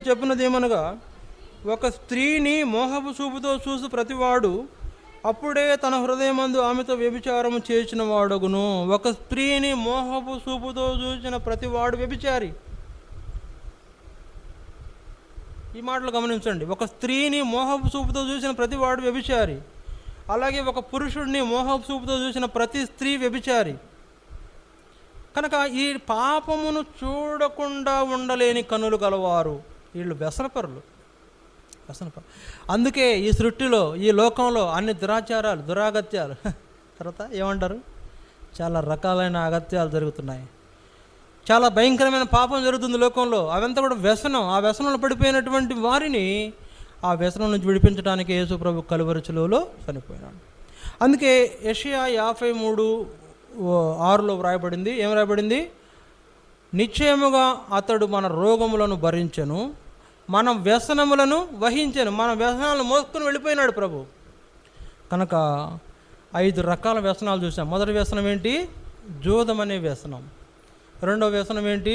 చెప్పినది ఏమనగా, ఒక స్త్రీని మోహపు చూపుతో చూసి ప్రతివాడు అప్పుడే తన హృదయమందు ఆమెతో వ్యభిచారము చేసిన వాడగును. ఒక స్త్రీని మోహపు చూపుతో చూసిన ప్రతివాడు వ్యభిచారి. ఈ మాటలు గమనించండి. ఒక స్త్రీని మోహపు చూపుతో చూసిన ప్రతివాడు వ్యభిచారి. అలాగే ఒక పురుషుడిని మోహపు చూపుతో చూసిన ప్రతి స్త్రీ వ్యభిచారి. కనుక ఈ పాపమును చూడకుండా ఉండలేని కన్నులు గలవారు వీళ్ళు వ్యసనపరులు. అందుకే ఈ సృష్టిలో, ఈ లోకంలో అన్ని దురాచారాలు, దురాగత్యాలు, తర్వాత ఏమంటారు, చాలా రకాలైన అగత్యాలు జరుగుతున్నాయి. చాలా భయంకరమైన పాపం జరుగుతుంది లోకంలో. అవంతా కూడా వ్యసనం. ఆ వ్యసనంలో పడిపోయినటువంటి వారిని ఆ వ్యసనం నుంచి విడిపించడానికి యేసు ప్రభు కలువరి శిలువలో చనిపోయినాడు. అందుకే యెషయా 53:6 వ్రాయబడింది. ఏం రాయబడింది? నిశ్చయముగా అతడు మన రోగములను భరించెను, మన వ్యసనములను వహించెను. మన వ్యసనాలను మోసుకొని వెళ్ళిపోయినాడు ప్రభు. కనుక 5 రకాల వ్యసనాలు చూసాం. మొదటి వ్యసనం ఏంటి? జూదం అనే వ్యసనం. రెండో వ్యసనం ఏంటి?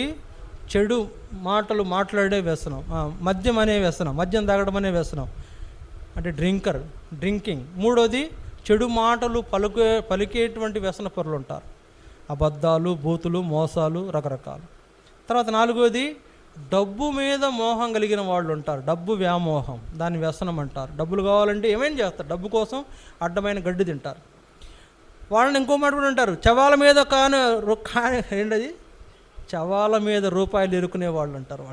చెడు మాటలు మాట్లాడే వ్యసనం. మద్యం అనే వ్యసనం, మద్యం తాగడం అనే వ్యసనం, అంటే డ్రింకింగ్. మూడోది చెడు మాటలు పలికేటువంటి వ్యసన పరులు ఉంటారు. అబద్ధాలు, బూతులు, మోసాలు, రకరకాలు. తర్వాత నాలుగోది డబ్బు మీద మోహం కలిగిన వాళ్ళు ఉంటారు. డబ్బు వ్యామోహం, దాన్ని వ్యసనం అంటారు. డబ్బులు కావాలంటే ఏమైనా చేస్తారు. డబ్బు కోసం అడ్డమైన గడ్డి తింటారు. వాళ్ళని ఇంకో మాట కూడా అంటారు, చవాల మీద ఏంటది, చవాల మీద రూపాయలు ఇరుకునే వాళ్ళు ఉంటారు.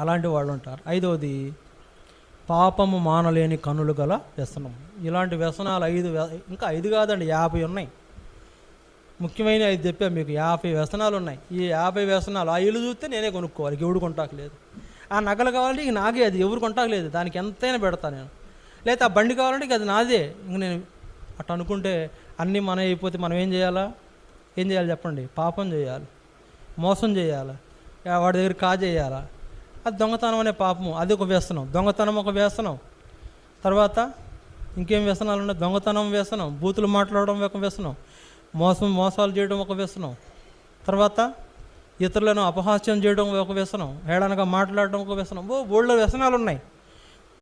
అలాంటి వాళ్ళు ఉంటారు. ఐదవది పాపము మానలేని కన్నులు గల వ్యసనం. ఇలాంటి వ్యసనాలు 5, ఇంకా 5 కాదండి, 50 ఉన్నాయి. ముఖ్యమైన 5 చెప్పా మీకు. 50 వ్యసనాలు ఉన్నాయి. ఈ 50 వ్యసనాలు, ఆ ఇల్లు చూస్తే నేనే కొనుక్కోవాలి, ఎవడు కొంటాకలేదు. ఆ నగలు కావాలంటే ఇక నాకే, అది ఎవరు కొంటాకలేదు, దానికి ఎంతైనా పెడతా నేను. లేకపోతే ఆ బండి కావాలంటే ఇక అది నాదే. ఇంక నేను అట్లా అనుకుంటే అన్నీ మన అయిపోతే మనం ఏం చేయాలి చెప్పండి? పాపం చేయాలి, మోసం చేయాలి, వాడి దగ్గర కాజేయాలా. అది దొంగతనం అనే పాపము, అది ఒక వ్యసనం. దొంగతనం ఒక వ్యసనం. తర్వాత ఇంకేం వ్యసనాలు ఉన్నాయి? దొంగతనం వ్యసనం, బూతులు మాట్లాడడం ఒక వ్యసనం, మోసాలు చేయడం ఒక వ్యసనం, తర్వాత ఇతరులను అపహాస్యం చేయడం ఒక వ్యసనం, హేళనగా మాట్లాడడం ఒక వ్యసనం. బోళ్ళ వ్యసనాలు ఉన్నాయి.